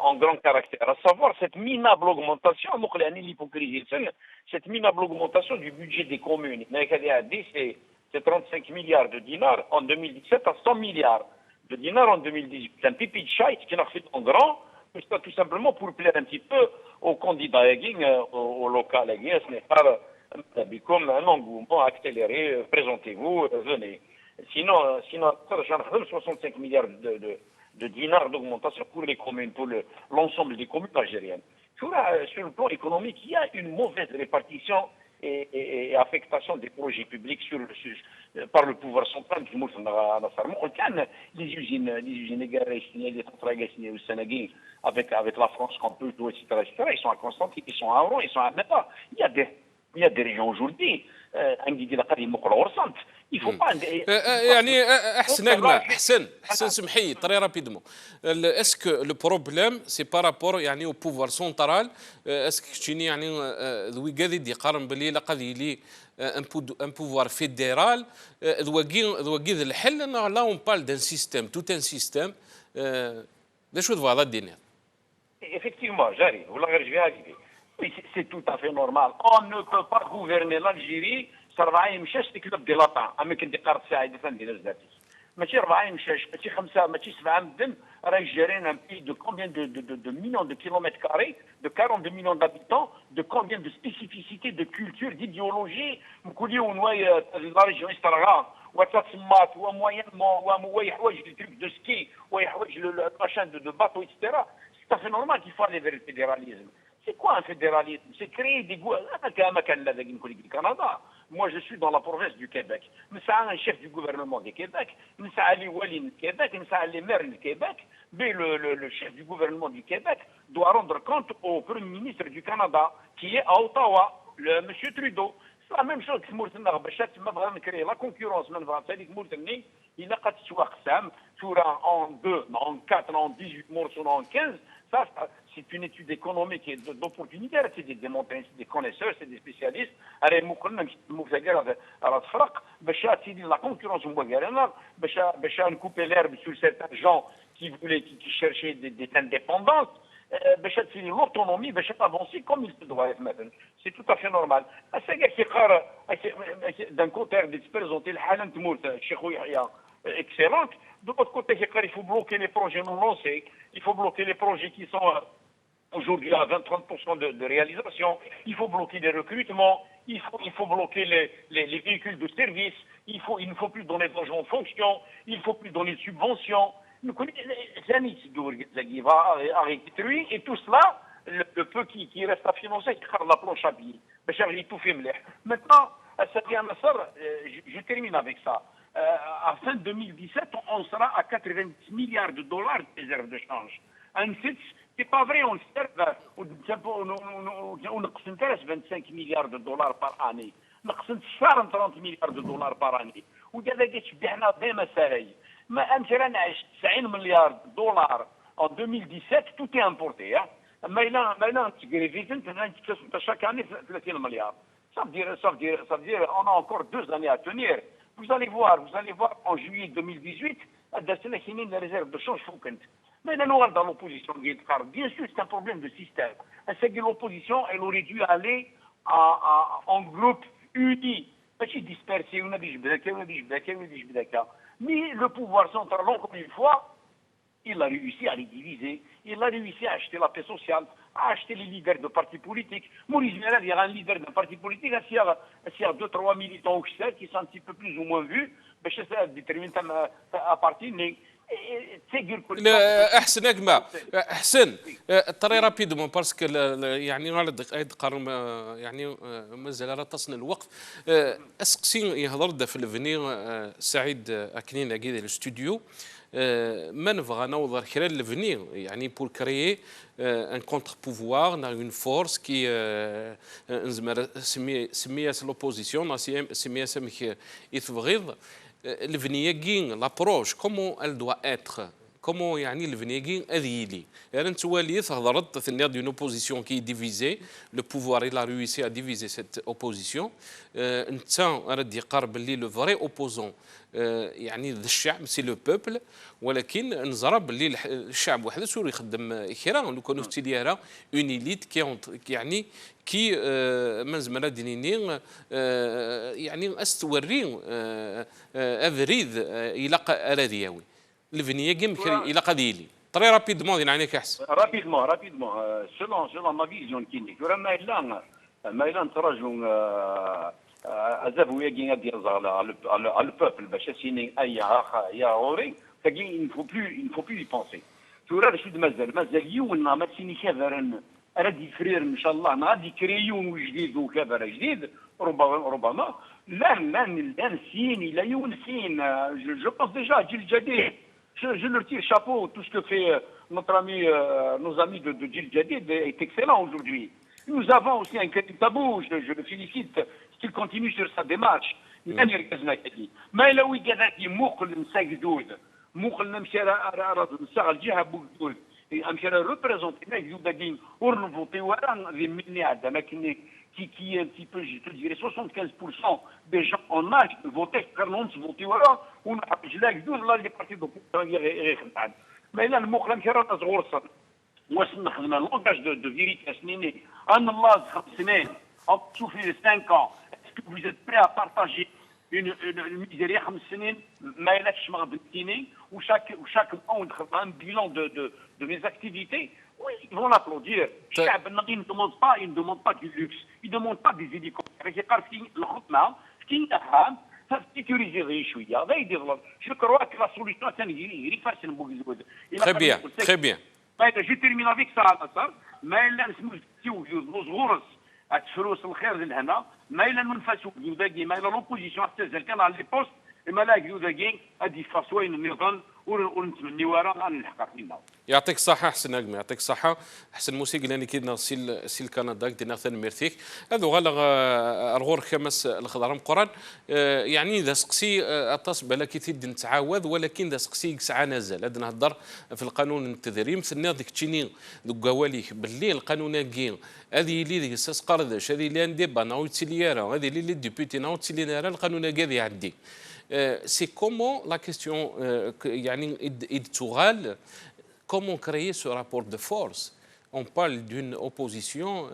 en grand caractère, à savoir cette minable augmentation, cette minable augmentation du budget des communes. C'est 35 milliards de dinars en 2017 à 100 milliards de dinars en 2018. C'est un pipi de chat qui n'a fait en grand, tout simplement pour plaire un petit peu aux candidats, au local. Ce n'est pas comme un engouement accéléré, présentez-vous, venez. Sinon, 65 milliards de dinars d'augmentation pour les communes, pour l'ensemble des communes algériennes. Sur le plan économique, il y a une mauvaise répartition et affectation des projets publics par le pouvoir central qui les usines les centrales au Sénégal avec la France, etc., ils sont à Constantine, ils sont à Oran, ils sont à Meta. Il y a des régions aujourd'hui, il faut pas يعني احسن يا جماعه احسن سمحي طري رابيدمون اسكو لو بروبليم سي بارابور يعني او بوفوار سونترال اسكو تشيني يعني ذوي قاعد يقارن باللي لا قضي لي ان بوفوار فيدرال ذوي الحل لا اون بال دان سيستيم توت ان سيستيم لا شو ذو هذا الدنيا effectivement j'arrive والله غير جبيها لي oui c'est tout à fait normal on ne peut pas gouverner l'Algérie 40 مشاش تكتب دي لاطا اما كنت قارت ساعه فندي ذاتي ماشي 40 مشاش ماشي 5 ماشي 7 مدن راه جارين ان بي دو كومبيان de millions de kilomètres carrés de 42 millions d'habitants de combien de spécificités de culture d'idéologie نقولي ونواي لا ريجيون استرغا وتسمات وموينمون وي حوايج دي تروك دو سكي وي حوايج لاشان دو باطو اكسترا سي تافي نورمال كي فالي فير الفيدراليزم. C'est quoi un fédéralisme? C'est créer des Canada. Moi, je suis dans la province du Québec. Nous avons un chef du gouvernement du Québec. Nous avons les Wallin du Québec. Nous avons les maires du Québec. Mais le chef du gouvernement du Québec doit rendre compte au Premier ministre du Canada, qui est à Ottawa, le M. Trudeau. C'est la même chose que Mourtena Bachat, qui m'a créé la concurrence. Il n'a pas de choix en 2, en 4, en 18 morceaux, en 15. Ça, c'est une étude économique et d'opportunité. C'est des montagnes, c'est des connaisseurs, c'est des spécialistes. La concurrence, couper l'herbe sur certains gens qui cherchaient des indépendances. L'autonomie, avancer comme il se doit être maintenant. C'est tout à fait normal. D'un côté, de se présenter le Hanan Tmout, Cheikh Yahya, excellente. De l'autre côté, il faut bloquer les projets non lancés. Il faut bloquer les projets qui sont aujourd'hui à 20-30% de réalisation. Il faut bloquer les recrutements. Il faut bloquer les véhicules de service. Il ne faut plus donner d'argent en fonction. Il ne faut plus donner de subventions. Et tout cela, le peu qui reste à financer, il y la planche à billets. Maintenant, je termine avec ça. À fin 2017, on sera à 90 milliards de dollars de réserve de change. C'est pas vrai, on intéresse 25 milliards de dollars par année. On 30 milliards de dollars par année. Mais 90 milliards de dollars en 2017, tout est importé. Maintenant, chaque année, 30 milliards. Ça veut dire on a encore 2 années à tenir. Vous allez voir en juillet 2018, les réserves de change fouquent. Mais nous, dans l'opposition, bien sûr, c'est un problème de système. C'est que l'opposition, elle aurait dû aller en groupe uni. Pas dispersé, mais le pouvoir central, encore une fois, il a réussi à les diviser. Il a réussi à acheter la paix sociale, à acheter les leaders de partis politiques. Maurice Mérel, il y a un leader d'un parti politique, s'il y a 2-3 militants qui sont un petit peu plus ou moins vus, باش ديترمين ابارتيني تسير كل لا احسن اجمع احسن طري رابيدمون باسكو يعني غير قرن يعني مازال راه تصل الوقت اسقسي يهضر في الفنير سعيد اكنين اكيد الاستوديو ما نبغى نوضر خلال الفنير يعني بور كريي ان كونتر بوفوار نا اون فورس كي نزمر سميها لوبوزيسيون سميها سمك يتبغيض الفنياكين لابروش كومون ال دوا اتر كومون يعني الفنياكين اذيلي يعني انت وليت هضرت ثنيا دون اوبوزيسيون كي ديفيزي لو بوفوار لا ريوسي ا ديفيزي سيت اوبوزيسيون انت راه يقرب باللي لو فري اوبوزون يعني ذا الشعب سي لو بوبل ولكن نزرى باللي الشعب وحده سوري يخدم خيرا لو كانوا في تيليرا اون ايليت كي يعني كي منزمنا دينيني يعني استوري افريد الى اراضياوي الفنيه كيم الى قديلي طري رابيدمون دين عليك احسن رابيدمون سولون ما فيزيون كيني ما الا نتراجعوا ازافو يجي غادي يرزع على البوبل باش يسيني اي يا غوري تاكي il faut plus y penser تورا شو مازال يونا ما تسيني كافرن راه فرير ان شاء الله غادي كريون جديد وكبر جديد ربما لا سيني لا يونسين جو بونس ديجا جيل جديد je leur tire chapeau tout ce que fait notre ami nos amis de Gilles Jadid est excellent aujourd'hui. Nous avons aussi un Karim Tabou, je le félicite qu'il continue sur sa démarche. ما لو يجي مقل مسجدود مقل نمشي على الجهه بوجود امشي ريبريزونتي نايدين ورنفوتي ورا ذي مني عندنا qui un petit peu, je te dirais 75% des gens en âge de voter, car non se voter voilà, on a je l'ai dit là les partis de غير mais là المقلم كرا صغور صار واسمح لنا لونغاج de vérité سنيني ان الله 5 سنين تشوفي 5 ans est-ce que vous êtes prêts à partager une misère 5 سنين ما يلاش مغبتيني وشاك mois un bilan de mes activités. Oui, ils vont l'applaudir. Il ne demande pas du luxe. Il ne demande pas des hélicoptères. Je crois que la solution est très bien, très bien. Je termine avec ça. ما إلا نسمو الصغورس الفلوس الخير لهنا ما إلا ننفسوا بيوداكي ما إلا لوبوزيسيون حتى كان على لي بوست إما لا بيوداكي هادي فاسوين النظام ونتمني ورا نلحق فينا. يعطيك الصحة أحسن نجم يعطيك الصحة أحسن موسيقى لأني كيدنا سيل كندا كدينا ثاني ميرثيك هذا غالغ أرغور خمس الخضرام قران يعني ذا سقسي أطاس بلا كيتيد نتعاوذ ولكن ذا سقسي ساعة نزل هذا نهضر في القانون التدريم ثنا ذيك تشيني ذوك قواليك باللي القانون كين هذه اللي ذيك ساس قردش هذه اللي نديبا ناوي تسيليارا هذه اللي ديبوتي ناوي تسيليارا القانون كذي عندي c'est comment la question comment créer ce rapport de force. On parle d'une opposition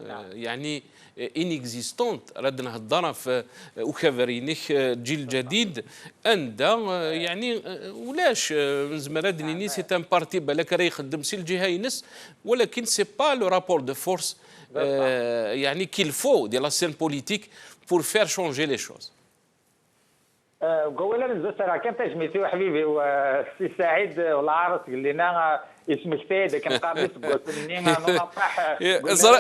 inexistante. رد نهضرها في وكافرينيك جيل جديد عندها يعني ولاش زمراد نيني سي ان بارتي بالك راه يخدم سي الجهه ينس ولكن سي با لو رابور دو فورس يعني qu'il faut de la scène politique pour faire changer les choses. قولا نزلت راه كان تجميتي وحبيبي والسي سعيد والله عارف قال لنا اسمك فايده كنقابل تقولني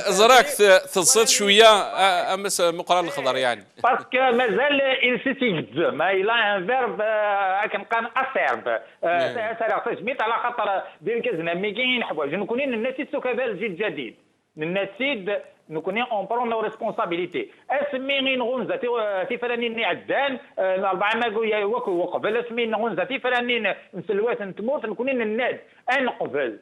زراك تصيد شويه امس مقرا الخضر يعني باسكو مازال انسيتيف ما الى ان فيرب كنبقى اسيرب سرع تجميت على خاطر دير كازنا مي كاين حوايج نكونين الناس سكبال الجيل الجديد الناس نكونين اون برون نو ريسبونسابيلتي اسمين غنزه تفرانين عدان 4 ما وقبل اسمين غنزه تفرانين نسلوات نتموت نكونين الناد انقبل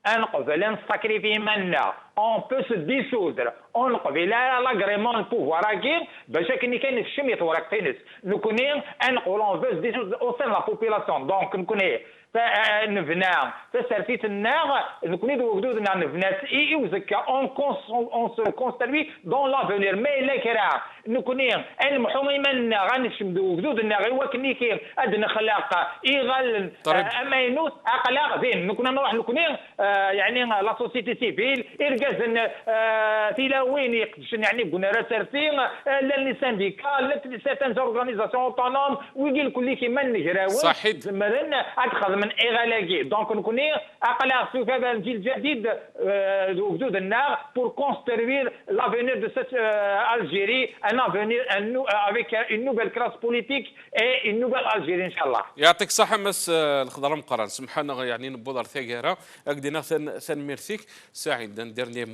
نساكريفي منا اون بو سو ديسودر نقبل لاغريمون البوفوار كاين باش كاين الشم يتورق تنس نكونين انقول اون بو ديسودر او سان لا بوبولاسيون دونك نكونين نفنا فسرتيت النار نكوني وجدودنا نفنا اي وزكا اون سو كونستروي دون لافونير مي لا كرا نكوني المحومي من غنشمدو وجدودنا غير وكني كي ادنا خلاق ايغال اما ينوس اقلاق زين نكون نروح نكوني يعني لا سوسيتي سيفيل ارجاز تيلاوين يقدش يعني قلنا راسرتي لا لي سانديكا لا سيتان اورغانيزاسيون اوتونوم ويقول كل كيما نجراو صحيح مثلا ادخل من ايغالاكي دونك نكوني اقلاق سوف هذا الجيل الجديد وجدود النار بور كونستروير لافونير دو سيت الجيري ان افونير افيك اون نوبل كلاس بوليتيك اي اون نوبل الجيري ان شاء الله. يعطيك الصحة مس الخضر مقرن سبحان يعني نبوضر ثاقيرة أقدنا ثان ميرثيك سعيد ندير لي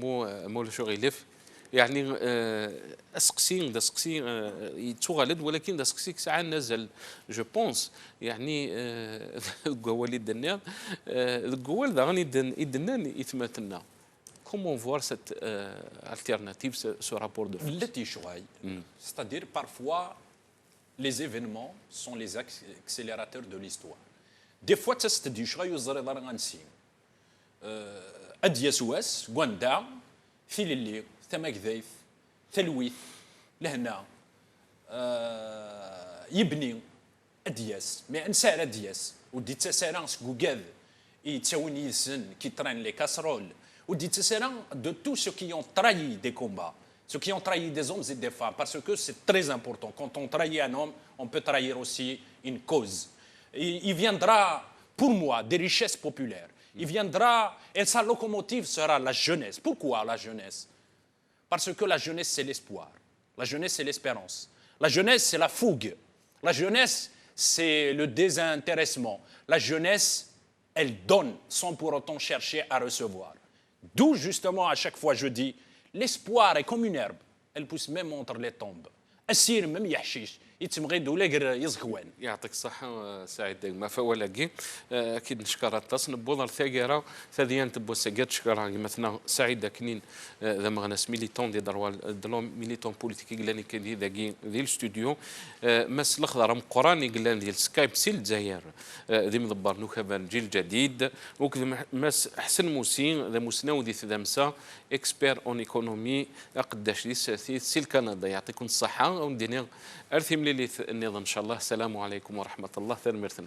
مول شغيلف يعني اسقسين يتغلد ولكن دا سقسيك ساعة نزل جو بونس يعني القوالي الدنيا القوال ذا غني يدنان يثمتنا كومون فوار سيت التيرناتيف سو رابور دو التي شغاي c'est-à-dire parfois les événements sont les accélérateurs de l'histoire. Des fois تستدي شغاي وزري دار غنسي أديا سواس غوندا في اللي ثما كذايف ثلويث لهنا يبني ادياس مي انسار ادياس ودي تساران سكوكاد يتساوين يسن كي ترين لي كاسرول ودي تساران دو تو سو كي اون تراي دي كومبا ceux qui ont trahi des hommes et des femmes, parce que c'est très important. Quand on trahit un homme, on peut trahir aussi une cause. Il viendra, pour moi, des richesses populaires. Il viendra, et sa locomotive sera la jeunesse. Pourquoi la jeunesse? Parce que la jeunesse, c'est l'espoir. La jeunesse, c'est l'espérance. La jeunesse, c'est la fougue. La jeunesse, c'est le désintéressement. La jeunesse, elle donne sans pour autant chercher à recevoir. D'où, justement, à chaque fois, je dis, l'espoir est comme une herbe. Elle pousse même entre les tombes. السير مم يحشيش يتمغيد ولا قر يزخوان. يعطيك الصحة سعيد ما فولاقي أكيد نشكر التصن بوضر ثاقيرة ثاديان تبو ساقات شكرا مثلا سعيد كنين ذا مغنس ميليتون دي دروال دلوم ميليتون بوليتيكي قلاني كدي ذاقي ذي الاستوديو مس الأخضر مقراني قلان ديال سكايب سيل زاير ذي مضبر نوكابان جيل جديد وكذا مس حسن موسين ذا موسناو ذي ثدامسا اكسبير اون ايكونومي قداش دي سيل كندا يعطيكم الصحة ونديني أرثي مليلي النظام إن شاء الله. السلام عليكم ورحمة الله ثاني مرثنا.